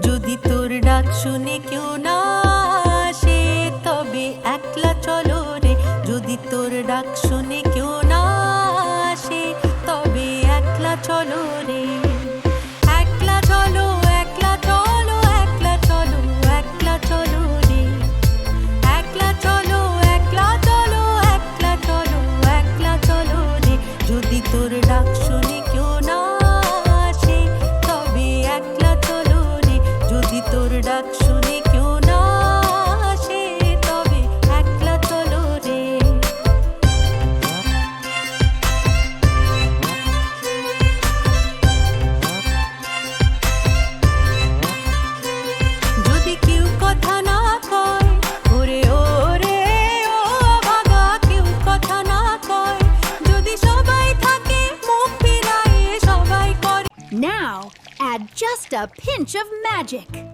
যদি তোর ডাক শুনে কেউ না আসে তবে একলা চলো রে। যদি তোর ডাক শুনে কেউ না আসে তবে একলা চলো রে। একলা চলো, একলা চলো, একলা চলো, একলা চলো রে। একলা চলো, একলা চলো, একলা চলো, একলা চলো রে। যদি তোর ডাক শুনে কেউ না আসে তবে একলা চলো রে। যদি তোর ডাক শুনে কেউ না আসে তবে একলা চলো রে। যদি কেউ কথা না কয়, ওরে ওরে ও ভাগা, কেউ কথা না কয়, যদি সবাই থাকে মুখ ফিরায়ে সবাই করে। Now, add just a pinch of magic.